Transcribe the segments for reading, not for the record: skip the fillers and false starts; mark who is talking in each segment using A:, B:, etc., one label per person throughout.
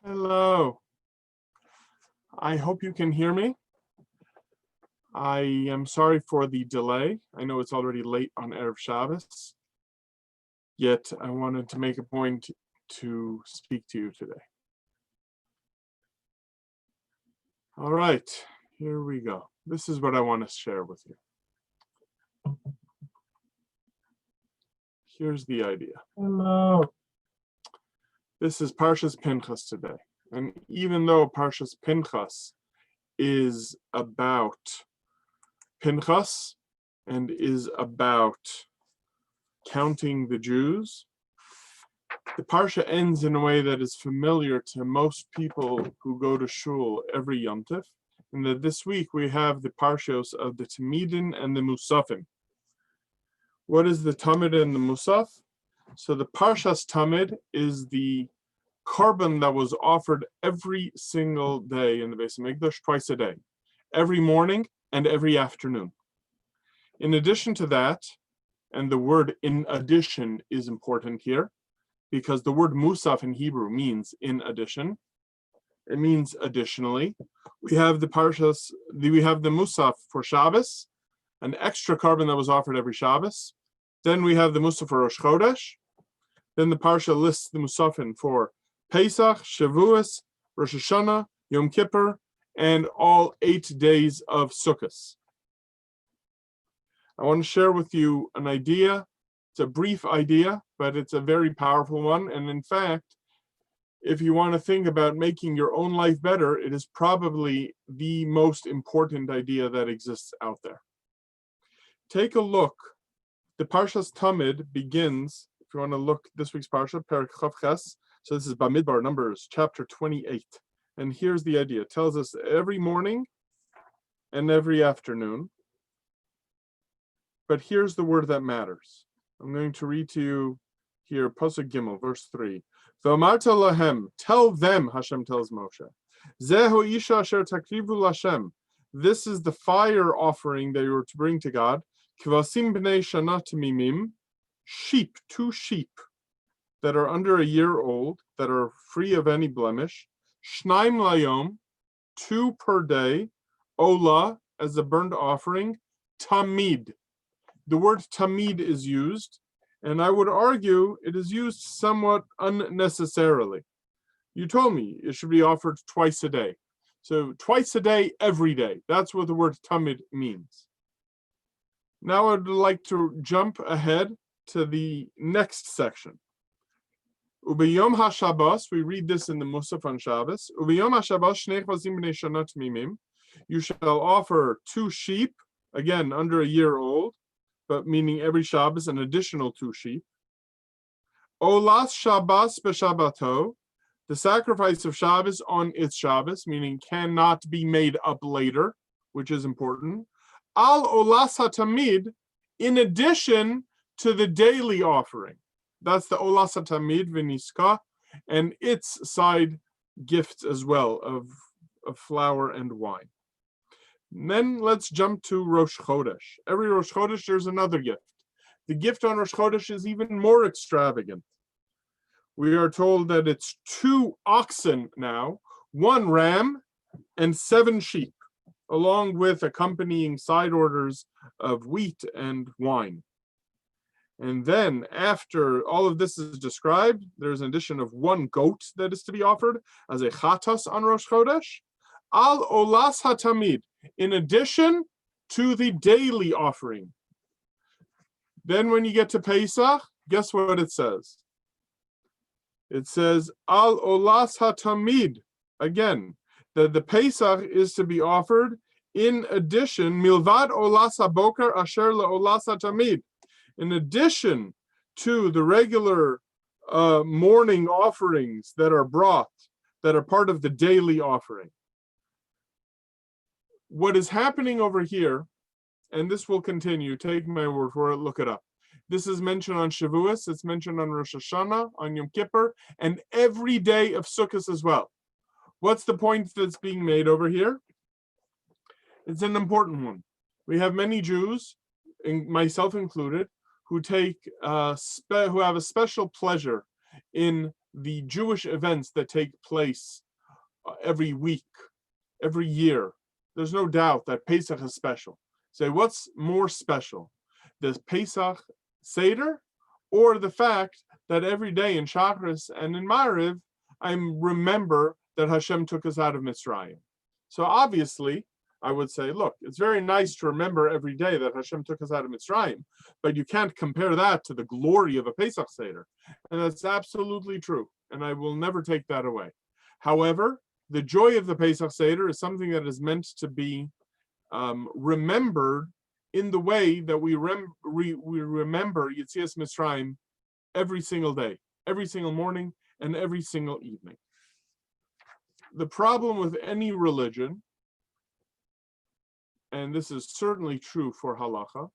A: Hello. I hope you can hear me. I am sorry for the delay. I know it's already late on Erev Shabbos, yet I wanted to make a point to speak to you today. All right, here we go. This is what I want to share with you. Here's the idea. Hello. This is Parshas Pinchas today. And even though Parshas Pinchas is about Pinchas and is about counting the Jews, the Parsha ends in a way that is familiar to most people who go to shul every Yom Tov, and that this week we have the Parshos of the Tamidin and the Musafim. What is the Tamid and the Musaf? So the Parshas Tamid is the korban that was offered every single day in the Beis Hamikdash, twice a day, every morning and every afternoon. In addition to that, and the word in addition is important here, because the word musaf in Hebrew means in addition. It means additionally. We have the Parshas, we have the musaf for Shabbos, an extra korban that was offered every Shabbos. Then we have the musaf for Rosh Chodesh. Then the Parsha lists the musafin for Pesach, Shavuos, Rosh Hashanah, Yom Kippur, and all 8 days of Sukkot. I want to share with you an idea. It's a brief idea, but it's a very powerful one. And in fact, if you want to think about making your own life better, it is probably the most important idea that exists out there. Take a look. The Parshas Tamid begins, if you want to look this week's Parsha, Perek Chav Ches. So this is Bamidbar, Numbers, chapter 28. And here's the idea. It tells us every morning and every afternoon. But here's the word that matters. I'm going to read to you here, Pasuk Gimel, verse 3. V'amarta lahem, tell them, Hashem tells Moshe, Zehu isha asher takrivu lashem. This is the fire offering that you are to bring to God. Kvasim b'nei shana tamimim, sheep, 2 sheep that are under a year old, that are free of any blemish. Shnaim layom, 2 per day. Ola, as a burnt offering. Tamid. The word tamid is used, and I would argue it is used somewhat unnecessarily. You told me it should be offered twice a day. So twice a day, every day. That's what the word tamid means. Now I'd like to jump ahead to the next section. Ubiyom HaShabbos, we read this in the Musaf on Shabbos. Ubiyom HaShabbos, shnei chvazim b'nei shana tamimim. You shall offer 2 sheep, again under a year old, but meaning every Shabbos an additional 2 sheep. Olas Shabbos b'Shabbato, the sacrifice of Shabbos on its Shabbos, meaning cannot be made up later, which is important. Al Olas HaTamid, in addition to the daily offering. That's the Olas HaTamid v'Niska, and its side gifts as well of flour and wine. And then let's jump to Rosh Chodesh. Every Rosh Chodesh, there's another gift. The gift on Rosh Chodesh is even more extravagant. We are told that it's 2 oxen now, 1 ram, and 7 sheep, along with accompanying side orders of wheat and wine. And then after all of this is described, there's an addition of 1 goat that is to be offered as a chatas on Rosh Chodesh. Al Olas HaTamid, in addition to the daily offering. Then when you get to Pesach, guess what it says? It says, Al Olas HaTamid, again, that the Pesach is to be offered in addition, Milvad Olas HaBoker Asher LaOlas HaTamid, in addition to the regular morning offerings that are brought, that are part of the daily offering. What is happening over here, and this will continue, take my word for it, look it up. This is mentioned on Shavuos, it's mentioned on Rosh Hashanah, on Yom Kippur, and every day of Sukkot as well. What's the point that's being made over here? It's an important one. We have many Jews, myself included, who take who have a special pleasure in the Jewish events that take place every week, every year, there's no doubt that Pesach is special. Say, what's more special, the Pesach Seder or the fact that every day in Shacharis and in Mariv, I remember that Hashem took us out of Mitzrayim? So obviously, I would say, look, it's very nice to remember every day that Hashem took us out of Mitzrayim, but you can't compare that to the glory of a Pesach Seder. And that's absolutely true, and I will never take that away. However, the joy of the Pesach Seder is something that is meant to be remembered in the way that we remember Yetzias Mitzrayim every single day, every single morning, and every single evening. The problem with any religion, and this is certainly true for halacha,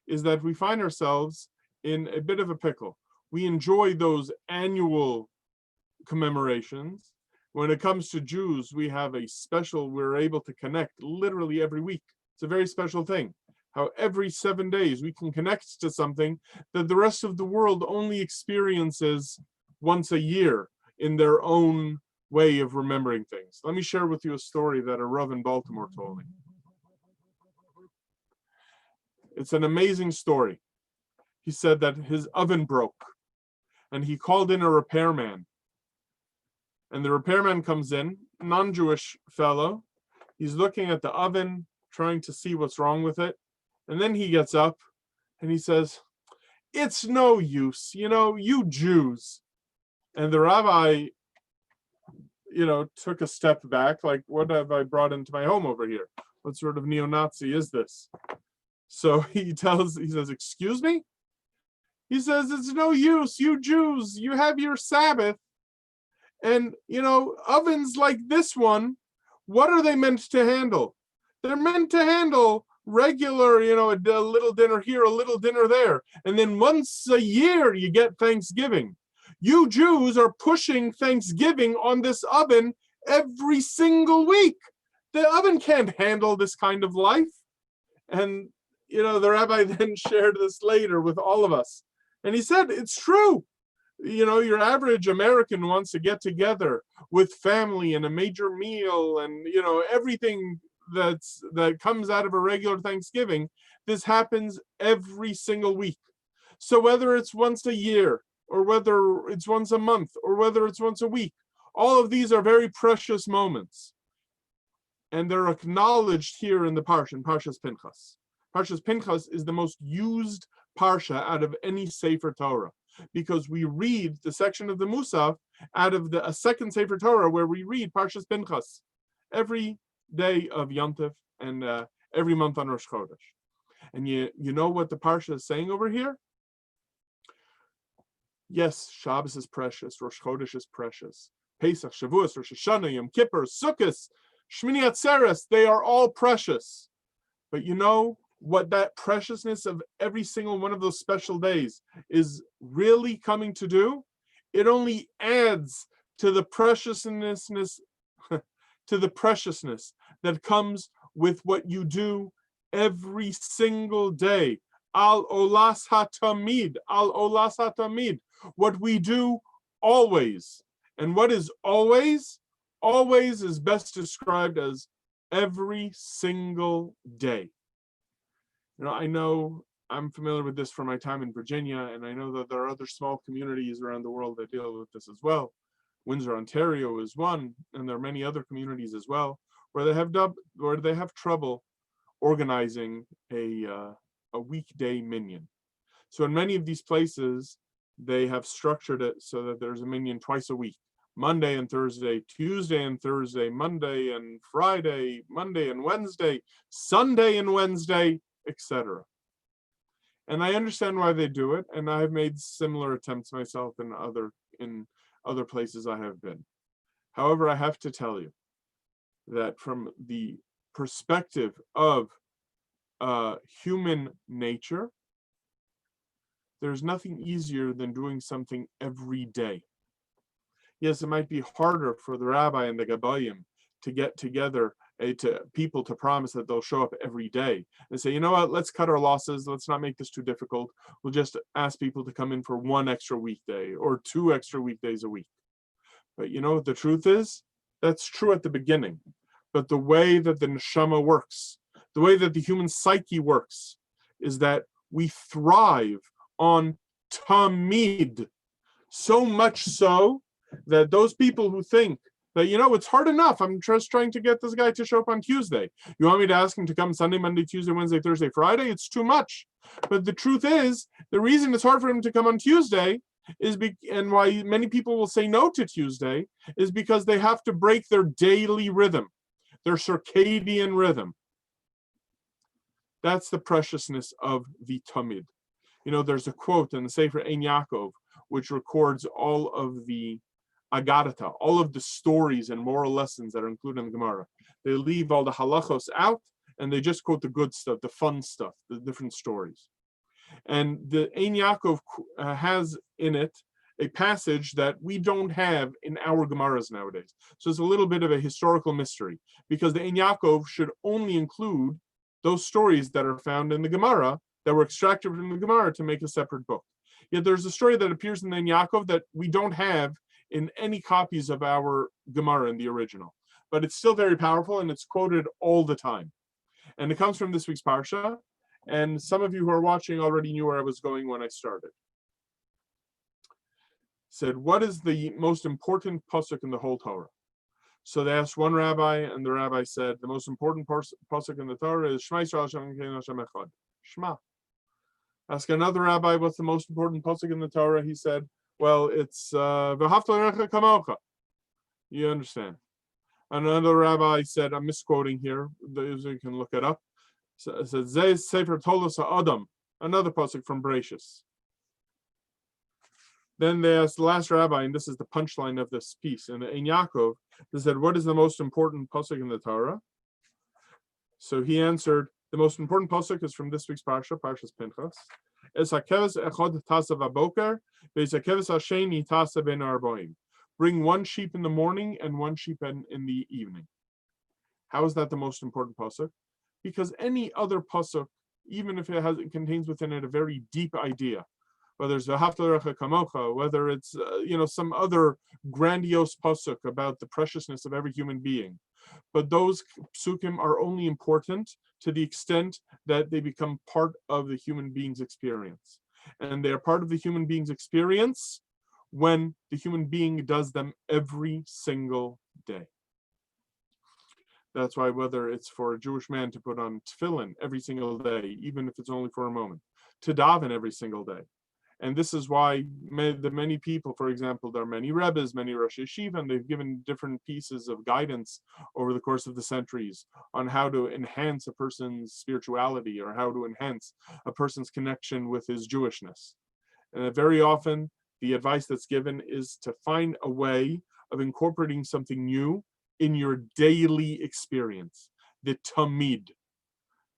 A: is that we find ourselves in a bit of a pickle. We enjoy those annual commemorations. When it comes to Jews, we have we're able to connect literally every week. It's a very special thing. How every 7 days we can connect to something that the rest of the world only experiences once a year in their own way of remembering things. Let me share with you a story that a Rav in Baltimore told me. It's an amazing story. He said that his oven broke and he called in a repairman. And the repairman comes in, non-Jewish fellow. He's looking at the oven, trying to see what's wrong with it. And then he gets up and he says, "It's no use, you Jews." And the rabbi, took a step back, like, what have I brought into my home over here? What sort of neo-Nazi is this? So he says, "Excuse me?" He says, "It's no use, you Jews, you have your Sabbath. And, ovens like this one, what are they meant to handle? They're meant to handle regular, a little dinner here, a little dinner there. And then once a year, you get Thanksgiving. You Jews are pushing Thanksgiving on this oven every single week. The oven can't handle this kind of life." And, the rabbi then shared this later with all of us. And he said, it's true. Your average American wants to get together with family and a major meal and, everything that comes out of a regular Thanksgiving. This happens every single week. So whether it's once a year or whether it's once a month or whether it's once a week, all of these are very precious moments. And they're acknowledged here in the Parsha, in Parshas Pinchas. Parshas Pinchas is the most used Parsha out of any Sefer Torah, because we read the section of the Musaf out of a second Sefer Torah where we read Parshas Pinchas every day of Yom Tov and every month on Rosh Chodesh. And you know what the Parsha is saying over here? Yes, Shabbos is precious, Rosh Chodesh is precious, Pesach, Shavuos, Rosh Hashanah, Yom Kippur, Sukkot, Shmini Atzeres, they are all precious. But you know what that preciousness of every single one of those special days is really coming to do? It only adds to the preciousness that comes with what you do every single day. Al olas hatamid, al olas hatamid. What we do always. And what is always? Always is best described as every single day. I know I'm familiar with this from my time in Virginia, and I know that there are other small communities around the world that deal with this as well. Windsor, Ontario is one, and there are many other communities as well where they have trouble organizing a weekday minyan. So in many of these places, they have structured it so that there's a minyan twice a week. Monday and Thursday, Tuesday and Thursday, Monday and Friday, Monday and Wednesday, Sunday and Wednesday, etc. And I understand why they do it, and I have made similar attempts myself in other places I have been. However, I have to tell you that from the perspective of human nature, there's nothing easier than doing something every day. Yes, it might be harder for the rabbi and the Gabayim to get together to people to promise that they'll show up every day and say, you know what, let's cut our losses. Let's not make this too difficult. We'll just ask people to come in for one extra weekday or 2 extra weekdays a week. But you know what the truth is? That's true at the beginning. But the way that the neshama works, the way that the human psyche works, is that we thrive on Tamid. So much so that those people who think that, it's hard enough. I'm just trying to get this guy to show up on Tuesday. You want me to ask him to come Sunday, Monday, Tuesday, Wednesday, Thursday, Friday? It's too much. But the truth is, the reason it's hard for him to come on Tuesday and why many people will say no to Tuesday is because they have to break their daily rhythm, their circadian rhythm. That's the preciousness of the Tamid. There's a quote in the Sefer Ein Yaakov, which records all of the Agadata, all of the stories and moral lessons that are included in the Gemara. They leave all the halachos out, and they just quote the good stuff, the fun stuff, the different stories. And the Ein Yaakov has in it a passage that we don't have in our Gemaras nowadays. So it's a little bit of a historical mystery, because the Ein Yaakov should only include those stories that are found in the Gemara, that were extracted from the Gemara to make a separate book. Yet there's a story that appears in the Ein Yaakov that we don't have in any copies of our Gemara in the original. But it's still very powerful, and it's quoted all the time. And it comes from this week's Parsha, and some of you who are watching already knew where I was going when I started. Said, what is the most important pasuk in the whole Torah? So they asked one rabbi, and the rabbi said, the most important pasuk in the Torah is Shema Yisrael Hashem Elokeinu Hashem Echad. Shema. Ask another rabbi, what's the most important pasuk in the Torah? He said, well, it's V'ahavta l'recha kamocha. You understand. Another rabbi said, I'm misquoting here, you can look it up. So it says, Zeh Sefer Tolos HaAdam, another pasuk from Parshas. Then they asked the last rabbi, and this is the punchline of this piece, in the Ein Yaakov, they said, what is the most important pasuk in the Torah? So he answered, the most important pasuk is from this week's Parsha, Parshas Pinchas. Es hakeves echad tasa v'boker, ve'es hakeves hasheni tasa ben arboim. Bring one sheep in the morning and one sheep in the evening. How is that the most important pasuk? Because any other pasuk, even if it contains within it a very deep idea, whether it's v'ahavta l'recha kamocha, whether it's some other grandiose pasuk about the preciousness of every human being, but those psukim are only important to the extent that they become part of the human being's experience. And they are part of the human being's experience when the human being does them every single day. That's why whether it's for a Jewish man to put on tefillin every single day, even if it's only for a moment, to daven every single day. And this is why the many people, for example, there are many rebbes, many Rosh Yeshiva, and they've given different pieces of guidance over the course of the centuries on how to enhance a person's spirituality or how to enhance a person's connection with his Jewishness. And very often, the advice that's given is to find a way of incorporating something new in your daily experience, the Tamid.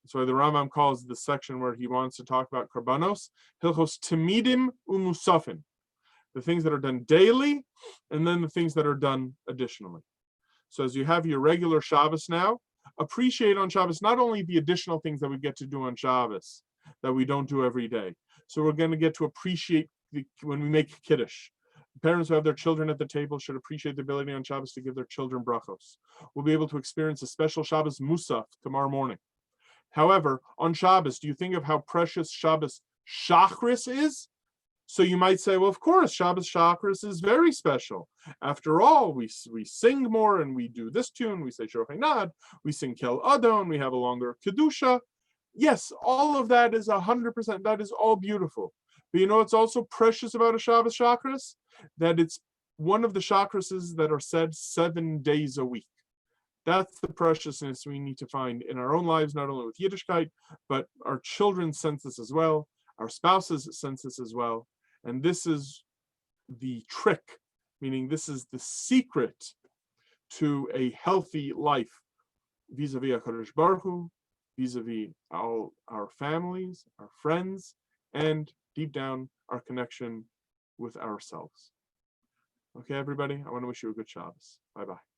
A: That's why the Rambam calls the section where he wants to talk about karbanos, hilchos tamidim umusafin, the things that are done daily, and then the things that are done additionally. So as you have your regular Shabbos now, appreciate on Shabbos not only the additional things that we get to do on Shabbos that we don't do every day. So we're going to get to appreciate when we make Kiddush. Parents who have their children at the table should appreciate the ability on Shabbos to give their children brachos. We'll be able to experience a special Shabbos Musaf tomorrow morning. However, on Shabbos, do you think of how precious Shabbos Shachris is? So you might say, well, of course, Shabbos Shachris is very special. After all, we sing more and we do this tune, we say Shorchei Nad, we sing Kel Adon, we have a longer Kedusha. Yes, all of that is 100%, that is all beautiful. But you know what's also precious about a Shabbos Shachris? That it's one of the Shachrises that are said 7 days a week. That's the preciousness we need to find in our own lives, not only with Yiddishkeit, but our children sense this as well, our spouses sense this as well. And this is the trick, meaning this is the secret to a healthy life vis-a-vis HaKadosh Baruch Hu, vis-a-vis all our families, our friends, and deep down, our connection with ourselves. Okay, everybody, I want to wish you a good Shabbos. Bye-bye.